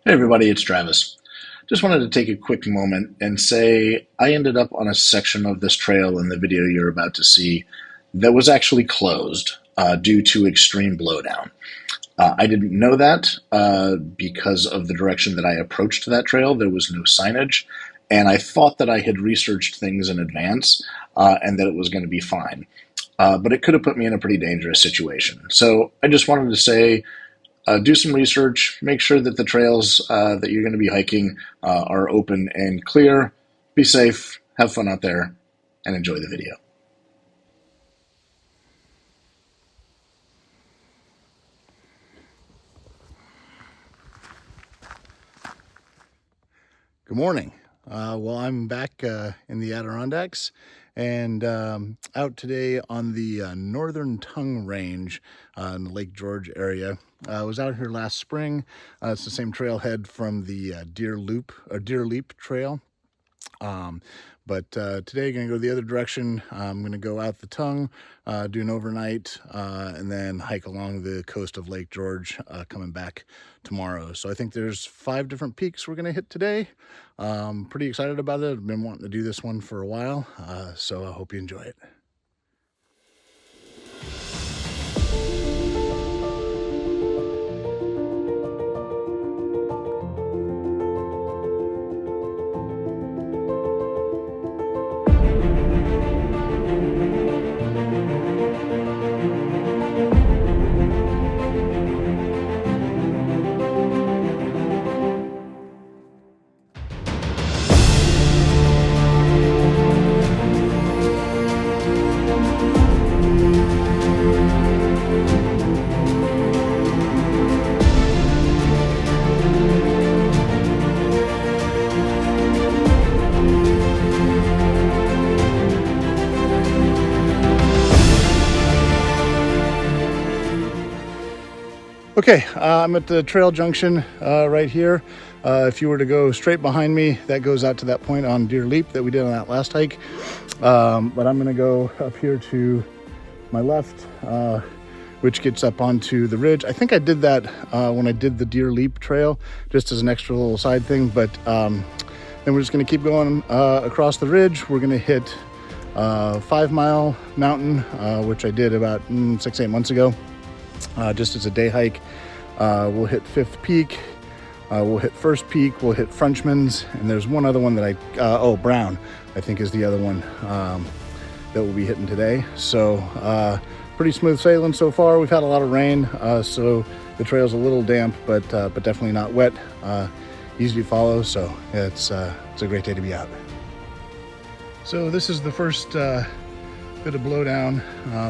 Hey everybody, it's Travis. Just wanted to take a quick moment and say I ended up on a section of this trail in the video you're about to see that was actually closed due to extreme blowdown. I didn't know that because of the direction that I approached that trail. There was no signage, and I thought that I had researched things in advance and that it was going to be fine. But it could have put me in a pretty dangerous situation. So I just wanted to say do some research, make sure that the trails that you're going to be hiking are open and clear. Be safe, have fun out there, and enjoy the video. Good morning. Well, I'm back in the Adirondacks and out today on the Northern Tongue Range in the Lake George area. I was out here last spring. It's the same trailhead from the Deer Leap Trail. But today, going to go the other direction. I'm going to go out the tongue, do an overnight, and then hike along the coast of Lake George, coming back tomorrow. So I think there's 5 different peaks we're going to hit today. Pretty excited about it. I've been wanting to do this one for a while, so I hope you enjoy it. Okay, I'm at the trail junction right here. If you were to go straight behind me, that goes out to that point on Deer Leap that we did on that last hike. But I'm gonna go up here to my left, which gets up onto the ridge. I think I did that when I did the Deer Leap Trail, just as an extra little side thing. But then we're just gonna keep going across the ridge. We're gonna hit 5 Mile Mountain, which I did about 6-8 months ago. Just as a day hike. We'll hit 5th Peak, we'll hit 1st Peak, we'll hit Frenchman's, and there's one other one that Brown, I think is the other one that we'll be hitting today. So pretty smooth sailing so far. We've had a lot of rain, so the trail's a little damp, but definitely not wet. Easy to follow, so it's a great day to be out. So this is the first bit of blowdown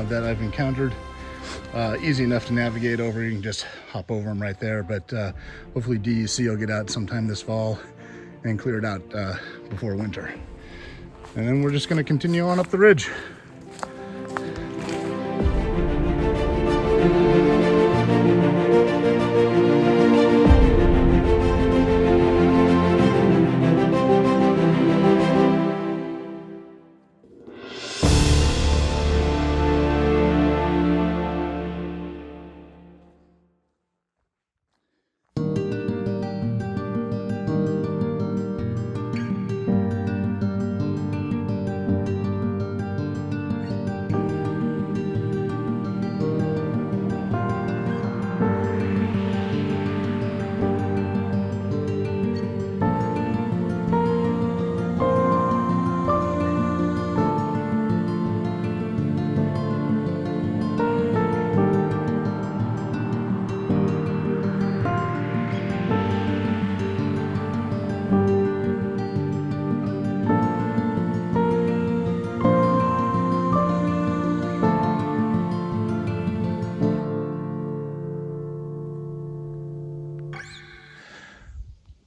that I've encountered. Easy enough to navigate over. You can just hop over them right there, but hopefully DEC will get out sometime this fall and clear it out before winter. And then we're just going to continue on up the ridge.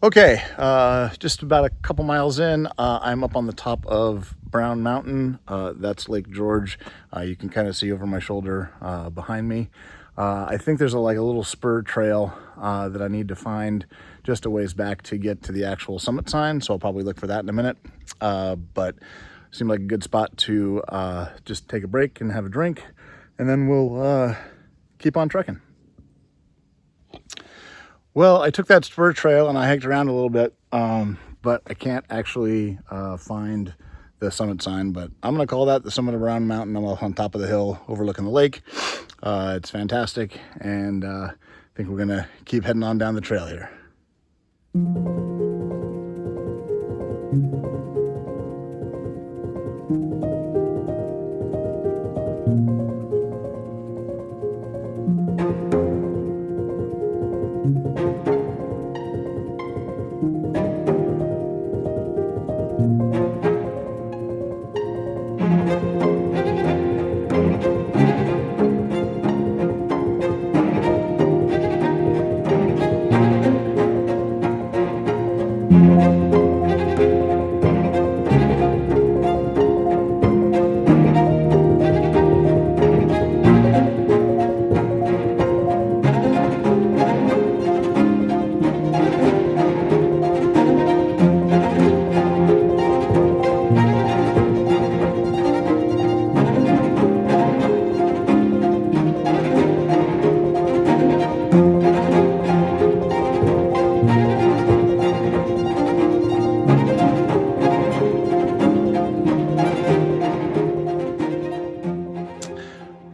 Okay, just about a couple miles in, I'm up on the top of Brown Mountain. That's Lake George. You can kind of see over my shoulder behind me. I think there's a little spur trail that I need to find just a ways back to get to the actual summit sign, so I'll probably look for that in a minute. But seemed like a good spot to just take a break and have a drink, and then we'll keep on trekking. Well, I took that spur trail and I hiked around a little bit, but I can't actually find the summit sign. But I'm going to call that the summit of Round Mountain. I'm on top of the hill overlooking the lake. It's fantastic, and I think we're going to keep heading on down the trail here.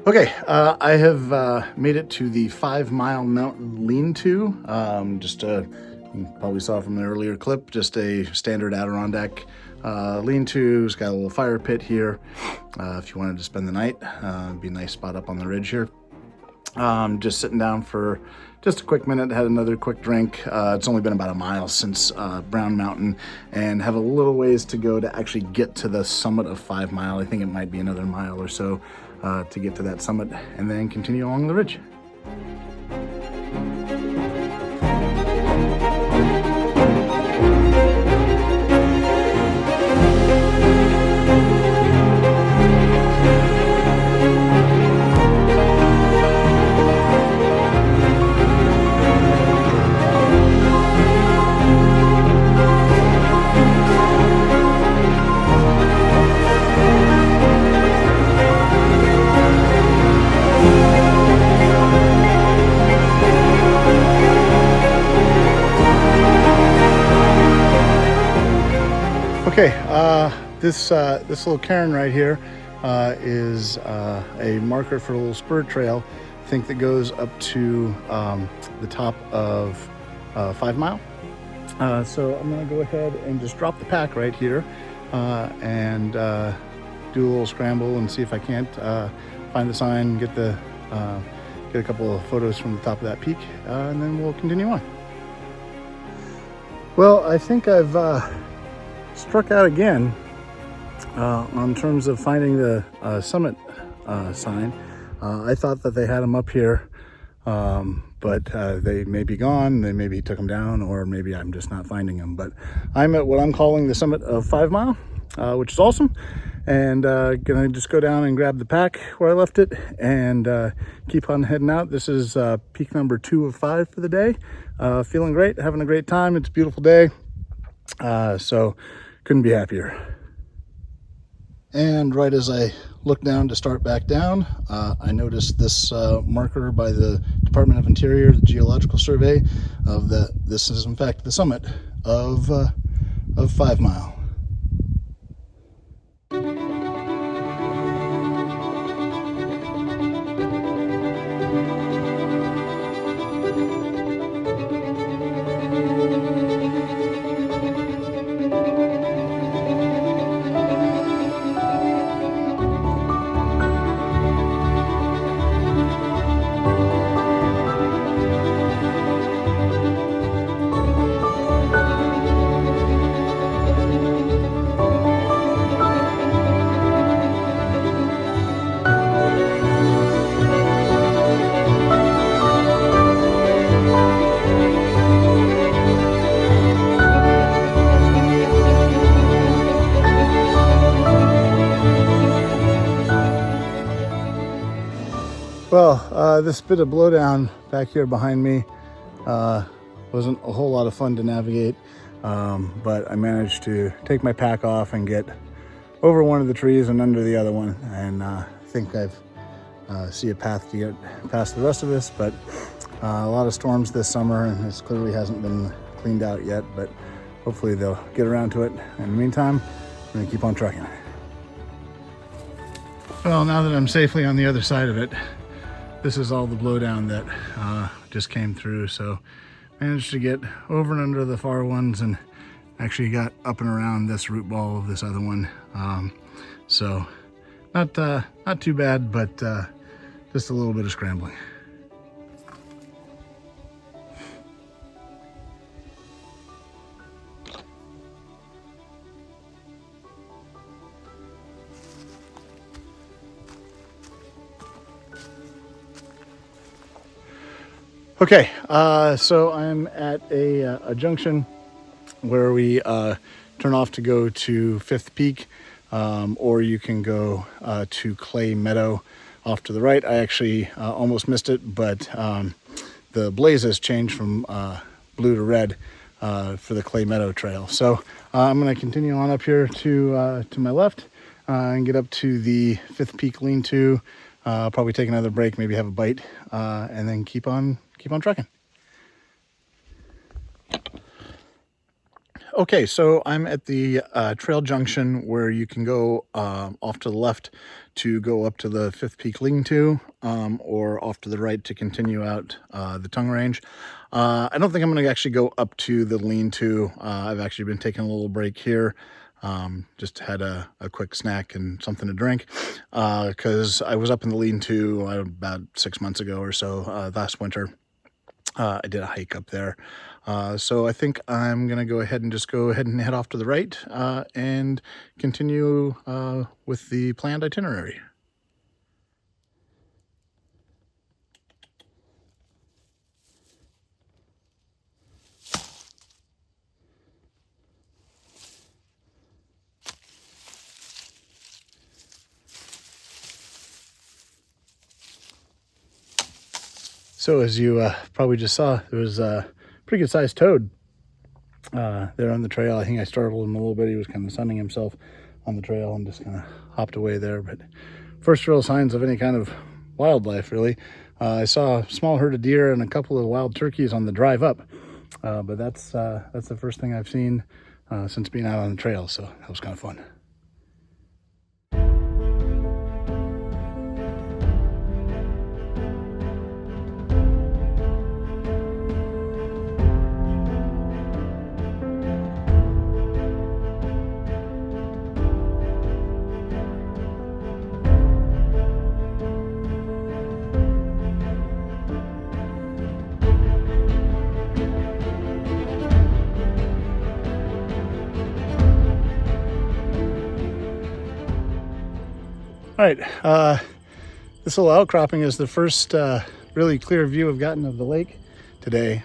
Okay, I have made it to the 5 Mile Mountain lean-to. You probably saw from the earlier clip, just a standard Adirondack lean-to. It's got a little fire pit here. If you wanted to spend the night, it'd be a nice spot up on the ridge here. Just sitting down for just a quick minute, had another quick drink. It's only been about a mile since Brown Mountain, and have a little ways to go to actually get to the summit of 5 Mile. I think it might be another mile or so to get to that summit, and then continue along the ridge. Okay, this little cairn right here is a marker for a little spur trail, I think, that goes up to the top of 5 Mile. So I'm going to go ahead and just drop the pack right here and do a little scramble and see if I can't find the sign, get a couple of photos from the top of that peak, and then we'll continue on. Well, I think I've struck out again on terms of finding the summit sign. I thought that they had them up here, but they may be gone, they maybe took them down, or maybe I'm just not finding them. But I'm at what I'm calling the summit of 5 Mile, which is awesome, and gonna just go down and grab the pack where I left it and keep on heading out. This is peak number 2 of 5 for the day. Feeling great, having a great time. It's a beautiful day, so couldn't be happier. And right as I look down to start back down, I noticed this marker by the Department of Interior, the Geological Survey, of that this is in fact the summit of 5 Mile. Well, this bit of blowdown back here behind me wasn't a whole lot of fun to navigate, but I managed to take my pack off and get over one of the trees and under the other one, and I think I've see a path to get past the rest of this, but A lot of storms this summer, and this clearly hasn't been cleaned out yet, but hopefully they'll get around to it. In the meantime, I'm gonna keep on trucking. Well, now that I'm safely on the other side of it, this is all the blowdown that just came through. So managed to get over and under the far ones, and actually got up and around this root ball of this other one. So not too bad, but just a little bit of scrambling. Okay, so I'm at a junction where we turn off to go to Fifth Peak, or you can go to Clay Meadow off to the right. I actually almost missed it, but the blazes changed from blue to red for the Clay Meadow trail. So I'm going to continue on up here to my left and get up to the Fifth Peak lean-to. Probably take another break, maybe have a bite, and then keep on trucking. Okay, so I'm at the trail junction where you can go off to the left to go up to the Fifth Peak lean-to, or off to the right to continue out the tongue range. I don't think I'm going to actually go up to the lean-to. I've actually been taking a little break here. Just had a quick snack and something to drink, because I was up in the lean-to about 6 months ago or so, last winter. I did a hike up there. So I think I'm going to go ahead and head off to the right and continue with the planned itinerary. So as you probably just saw, there was a pretty good sized toad there on the trail. I think I startled him a little bit. He was kind of sunning himself on the trail and just kind of hopped away there. But first real signs of any kind of wildlife, really. I saw a small herd of deer and a couple of wild turkeys on the drive up. But that's the first thing I've seen since being out on the trail. So that was kind of fun. All right, this little outcropping is the first really clear view I've gotten of the lake today.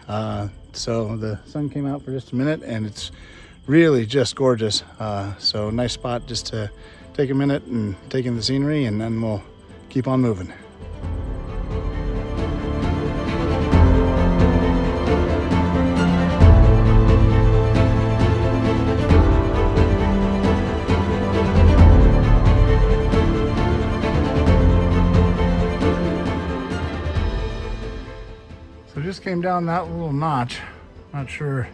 So the sun came out for just a minute and it's really just gorgeous. So nice spot just to take a minute and take in the scenery, and then we'll keep on moving. Just came down that little notch. Not sure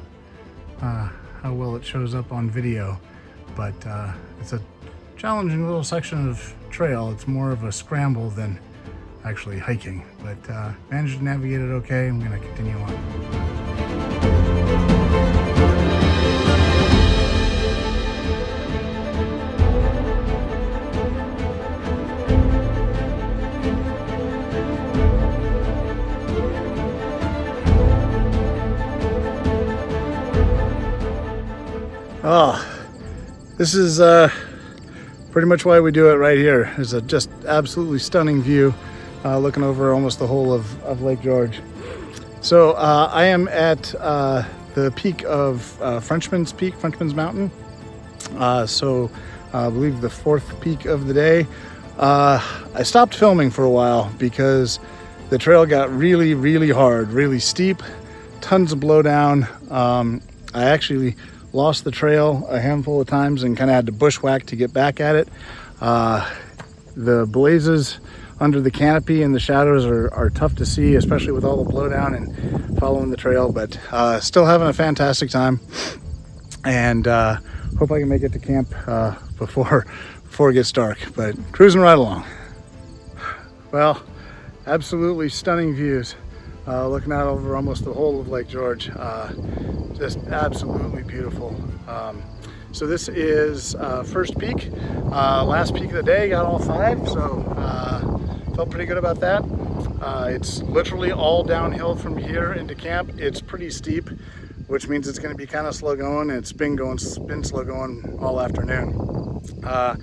how well it shows up on video, but it's a challenging little section of trail. It's more of a scramble than actually hiking, but managed to navigate it okay. I'm going to continue on. Oh, this is pretty much why we do it right here. It's a just absolutely stunning view, looking over almost the whole of Lake George. So I am at the peak of Frenchman's Peak, Frenchman's Mountain. So I believe the fourth peak of the day. I stopped filming for a while because the trail got really, really hard, really steep, tons of blowdown. I actually lost the trail a handful of times and kind of had to bushwhack to get back at it. The blazes under the canopy, and the shadows are tough to see, especially with all the blowdown and following the trail. But still having a fantastic time, and hope I can make it to camp before it gets dark. But cruising right along. Well, absolutely stunning views. Looking out over almost the whole of Lake George. Just absolutely beautiful. So this is first peak. Last peak of the day, got all 5, so felt pretty good about that. It's literally all downhill from here into camp. It's pretty steep, which means it's going to be kind of slow going. It's been slow going all afternoon. I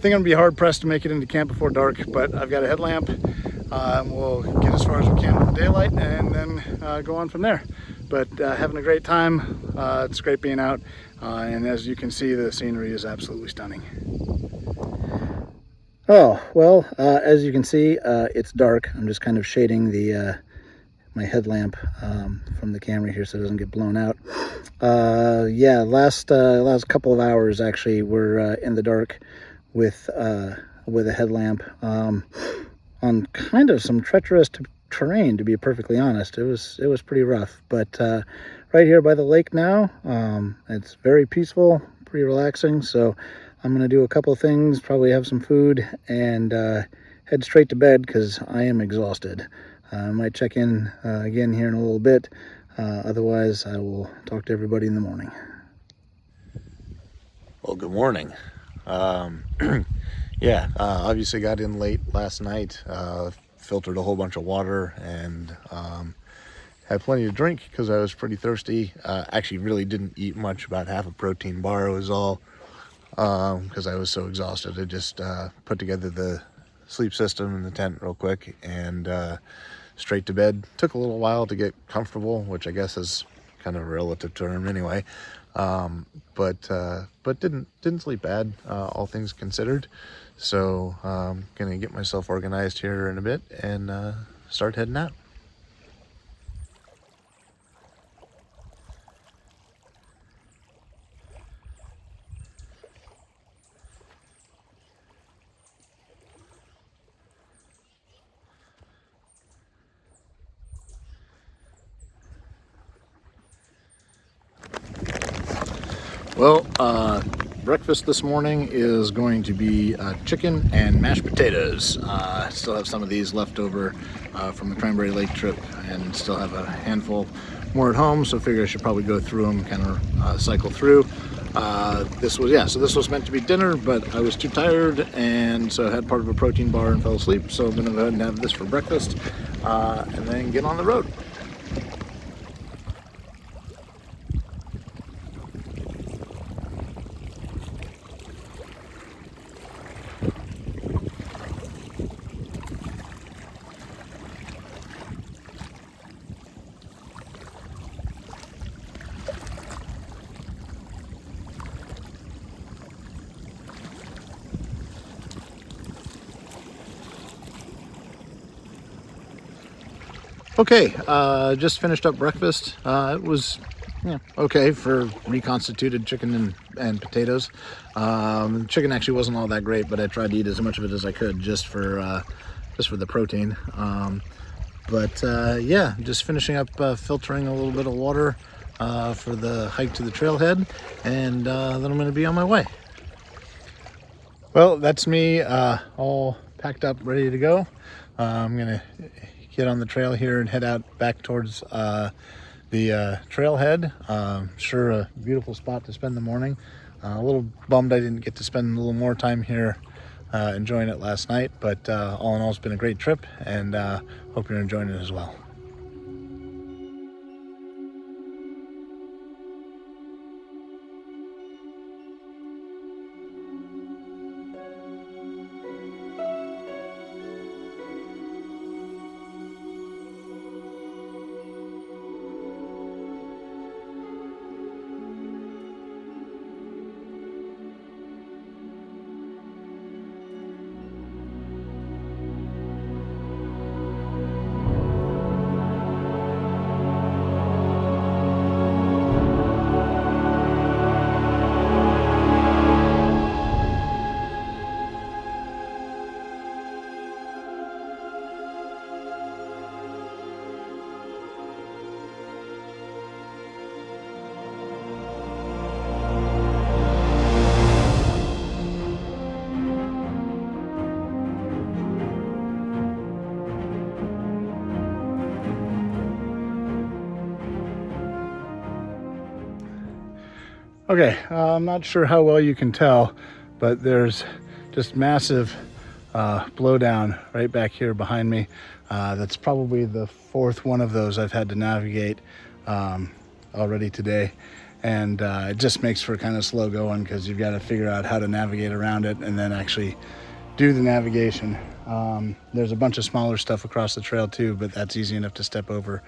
think I'm gonna be hard pressed to make it into camp before dark, but I've got a headlamp. We'll get as far as we can with the daylight and then go on from there. But having a great time. It's great being out, and as you can see, the scenery is absolutely stunning. Oh, well, as you can see, it's dark. I'm just kind of shading the my headlamp from the camera here so it doesn't get blown out. Yeah, last couple of hours actually we're in the dark with a headlamp on kind of some treacherous terrain, to be perfectly honest. It was pretty rough, but right here by the lake now, it's very peaceful, pretty relaxing. So I'm gonna do a couple things, probably have some food, and head straight to bed because I am exhausted. I might check in again here in a little bit. Otherwise, I will talk to everybody in the morning. Well, good morning. Yeah, obviously got in late last night, filtered a whole bunch of water, and had plenty to drink because I was pretty thirsty. Actually really didn't eat much, about half a protein bar was all, because I was so exhausted. I just put together the sleep system in the tent real quick and straight to bed. Took a little while to get comfortable, which I guess is kind of a relative term anyway. But didn't sleep bad, all things considered. So gonna get myself organized here in a bit and start heading out. Well, breakfast this morning is going to be chicken and mashed potatoes. Still have some of these left over from the Cranberry Lake trip, and still have a handful more at home, so I figure I should probably go through them, kind of cycle through. This was meant to be dinner, but I was too tired, and so I had part of a protein bar and fell asleep, so I'm going to go ahead and have this for breakfast, and then get on the road. Okay, just finished up breakfast. It was okay for reconstituted chicken and potatoes. Chicken actually wasn't all that great, but I tried to eat as much of it as I could just for the protein. Yeah, just finishing up filtering a little bit of water for the hike to the trailhead, and then I'm going to be on my way. Well, that's me all packed up, ready to go. I'm going to get on the trail here and head out back towards the trailhead. Sure, a beautiful spot to spend the morning. A little bummed I didn't get to spend a little more time here enjoying it last night, but all in all, it's been a great trip, and hope you're enjoying it as well. Okay, I'm not sure how well you can tell, but there's just massive blowdown right back here behind me. That's probably the fourth one of those I've had to navigate already today. And it just makes for kind of slow going because you've got to figure out how to navigate around it and then actually do the navigation. There's a bunch of smaller stuff across the trail too, but that's easy enough to step over.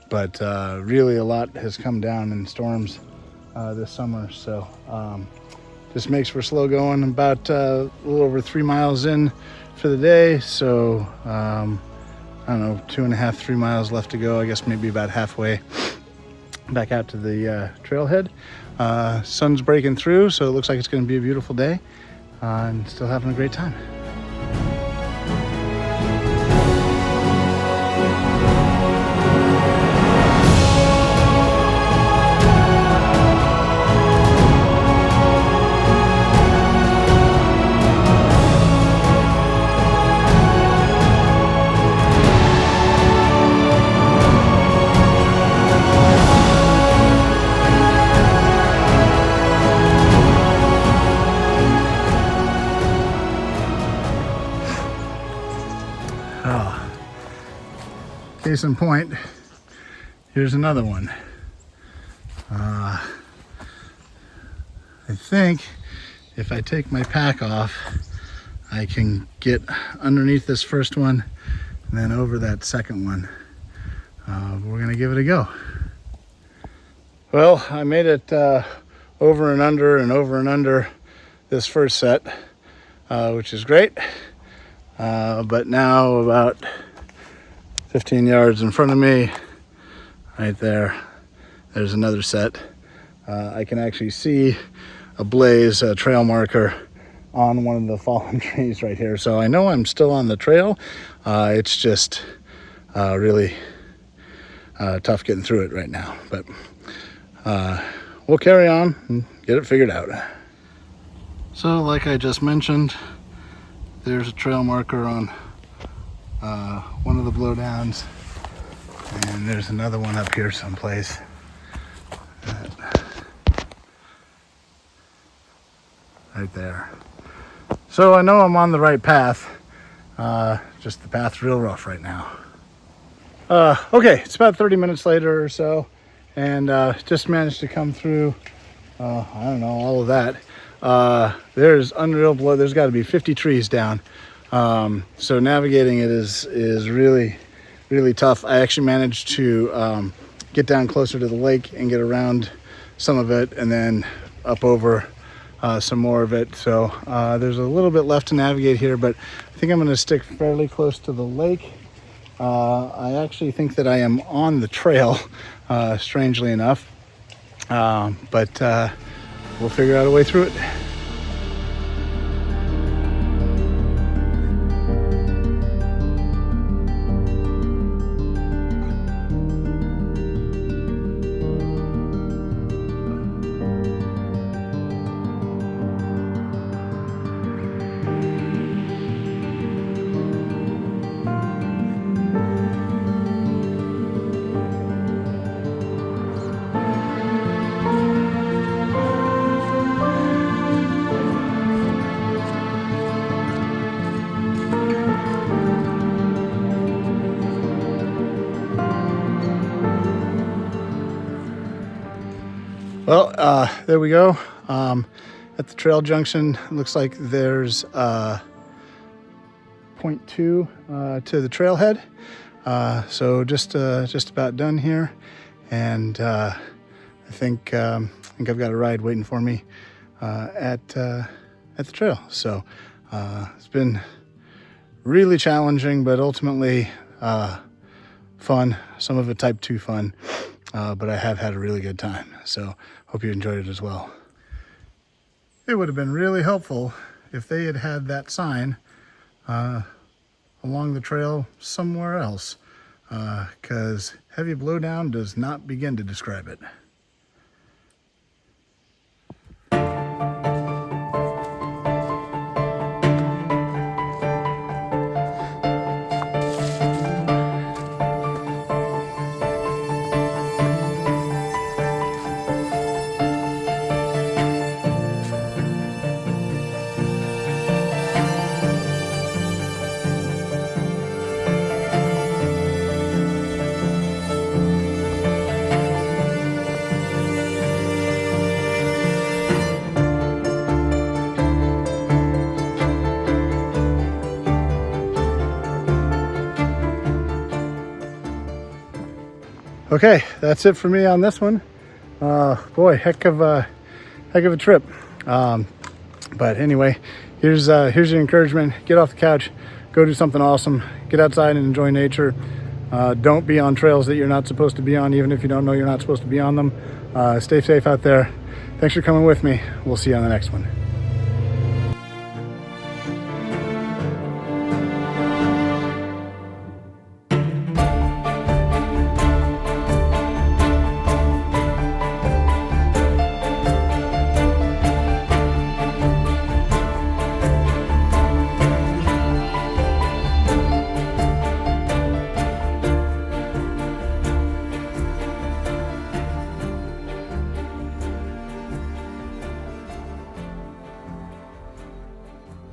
But really a lot has come down in storms this summer, so just makes for slow going. About a little over 3 miles in for the day, so I don't know, 2.5, 3 miles left to go. I guess maybe about halfway back out to the trailhead. Sun's breaking through, so it looks like it's going to be a beautiful day, and still having a great time. Case in point, here's another one. I think if I take my pack off, I can get underneath this first one and then over that second one. We're gonna give it a go. Well, I made it over and under this first set, which is great. But now about 15 yards in front of me, right there, there's another set. I can actually see a blaze, a trail marker on one of the fallen trees right here. So I know I'm still on the trail. It's just really tough getting through it right now. But we'll carry on and get it figured out. So like I just mentioned, there's a trail marker on one of the blowdowns, and there's another one up here someplace. Right there. So I know I'm on the right path, just the path's real rough right now. Okay, it's about 30 minutes later or so, and just managed to come through, I don't know, all of that. There's unreal blow. There's got to be 50 trees down. So navigating it is really, really tough. I actually managed to get down closer to the lake and get around some of it and then up over some more of it. So there's a little bit left to navigate here, but I think I'm going to stick fairly close to the lake. I actually think that I am on the trail, strangely enough, but we'll figure out a way through it. Well, there we go. At the trail junction, it looks like there's 0.2 to the trailhead. So just about done here, and I think I've got a ride waiting for me at the trail. So it's been really challenging, but ultimately fun. Some of it type 2 fun. But I have had a really good time, so hope you enjoyed it as well. It would have been really helpful if they had had that sign along the trail somewhere else, because heavy blowdown does not begin to describe it. Okay, that's it for me on this one. Boy, heck of a trip. But anyway, here's your encouragement. Get off the couch, go do something awesome, get outside and enjoy nature. Don't be on trails that you're not supposed to be on, even if you don't know you're not supposed to be on them. Stay safe out there. Thanks for coming with me. We'll see you on the next one.